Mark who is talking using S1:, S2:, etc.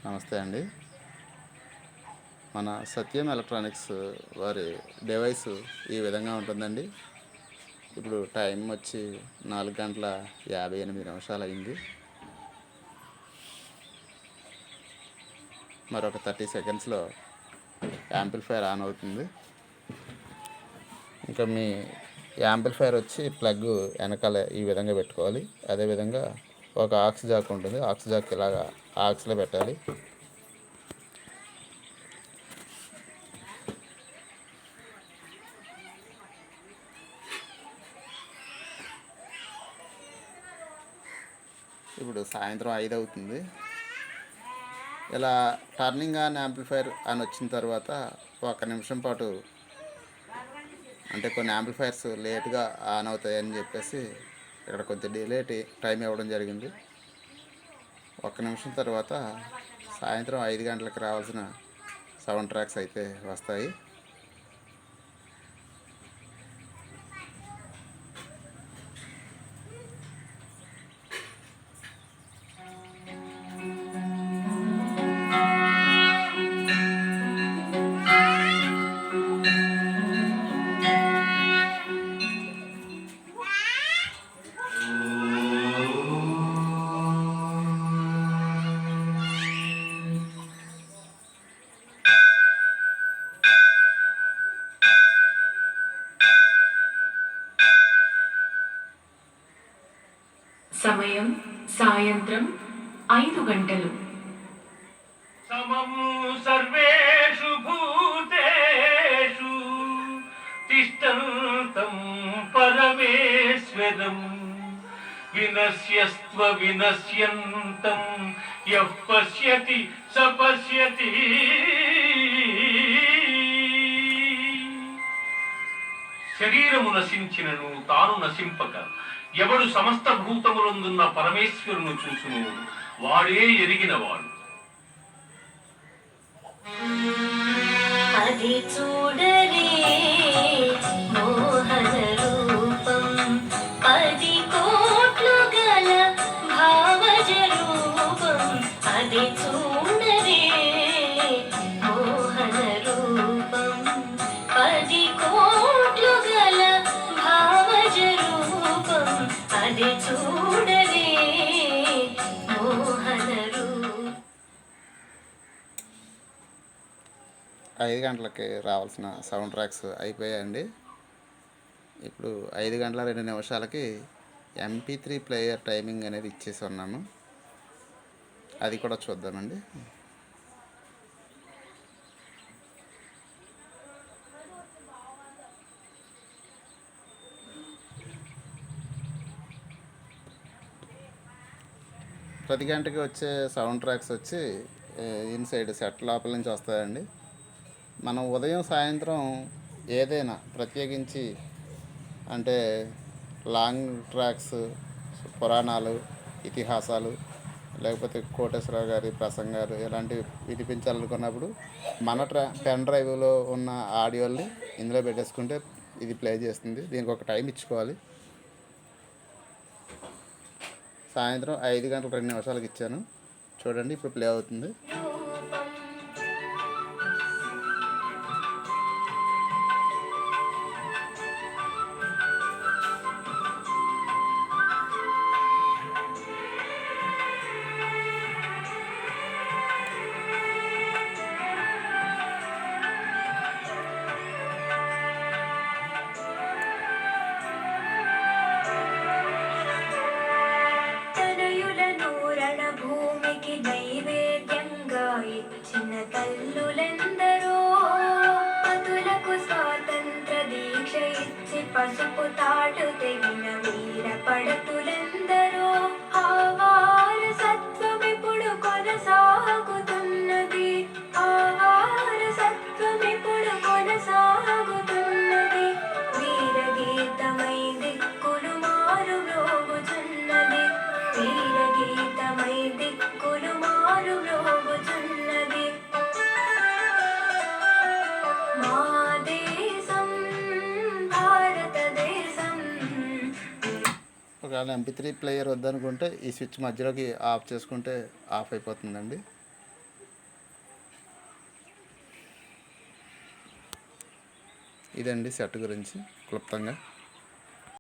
S1: నమస్తే అండి. మన సత్యం ఎలక్ట్రానిక్స్ వారి డివైస్ ఈ విధంగా ఉంటుందండి. ఇప్పుడు టైం వచ్చి 4:58 అయింది. మరొక 30 సెకండ్స్లో యాంప్లిఫైర్ ఆన్ అవుతుంది. ఇంకా మీ యాంప్లిఫైర్ వచ్చి ప్లగ్ వెనకాల ఈ విధంగా పెట్టుకోవాలి. అదేవిధంగా ఒక ఆక్స్ జాక్ ఉంటుంది. ఆక్స్ జాక్ ఇలాగా ఆక్స్లో పెట్టాలి. ఇప్పుడు సాయంత్రం 5 అవుతుంది. ఇలా టర్నింగ్ ఆన్ యాంప్లిఫైర్ అని వచ్చిన తర్వాత 1 నిమిషం పాటు, అంటే కొన్ని యాంప్లిఫైర్స్ లేట్గా ఆన్ అవుతాయని చెప్పేసి ఇక్కడ కొంచెం డిలే టైం ఇవ్వడం జరిగింది. 1 నిమిషం తర్వాత సాయంత్రం 5 గంటలకు రావాల్సిన సౌండ్ ట్రాక్స్ అయితే వస్తాయి.
S2: సమయం సాయంత్రం 5 గంటలు.
S3: సమం సర్వేషు భూతేషు తిష్టంతం పరమేశ్వరం వినశ్యస్త్వ వినశ్యంతం యః పశ్యతి స పశ్యతి. శరీరము నశించినను తాను నశింపక ఎవడు సమస్త భూతములందున్న పరమేశ్వరును చూసును వాడే ఎరిగినవాడు.
S4: అది చూడరే మోహన రూపం 10 కోట్లు గల భావజ రూపం. అది చూడరే మోహన రూపం 10 కోట్లు గల భావజ రూపం. అది చూడరే మోహన రూపం.
S1: 5 గంటలకి రావాల్సిన సౌండ్ ట్రాక్స్ అయిపోయాయండి. ఇప్పుడు 5:02 MP3 ప్లేయర్ టైమింగ్ అనేది ఇచ్చేసి ఉన్నాము. అది కూడా చూద్దామండి. ప్రతి గంటకి వచ్చే సౌండ్ ట్రాక్స్ వచ్చి ఇన్సైడ్ సెట్ లోపల నుంచి వస్తాయండి. మనం ఉదయం సాయంత్రం ఏదైనా ప్రత్యేకించి, అంటే లాంగ్ ట్రాక్స్, పురాణాలు, ఇతిహాసాలు, లేకపోతే కోటేశ్వరరావు గారి ప్రసంగాలు ఇలాంటివి వినిపించాలనుకున్నప్పుడు మన పెన్ డ్రైవ్లో ఉన్న ఆడియోల్ని ఇందులో పెట్టేసుకుంటే ఇది ప్లే చేస్తుంది. దీనికి ఒక టైం ఇచ్చుకోవాలి. సాయంత్రం 5:02 ఇచ్చాను. చూడండి, ఇప్పుడు ప్లే అవుతుంది.
S4: భూమికి నైవేద్యంగా ఇచ్చిన తల్లులెందరో, పతులకు స్వాతంత్ర దీక్ష ఇచ్చి పసుపు తాటు తెగిన వీర పడతులెందరో. ఆ వారసత్వమిప్పుడు కొనసాగుతున్నది. ఆ వారసత్వమిప్పుడు కొనసాగుతున్నది. వీర గీతమై దిక్కులు మారు మ్రోగుచున్నది. వీర గీతమై దిక్కులు మారు మ్రోగుచున్నది. మా దేశం భారతదేశం.
S1: ఒకవేళ MP3 ప్లేయర్ వద్దనుకుంటే ఈ స్విచ్ మధ్యలోకి ఆఫ్ చేసుకుంటే ఆఫ్ అయిపోతుందండి. ఇదండి సెట్ గురించి క్లుప్తంగా.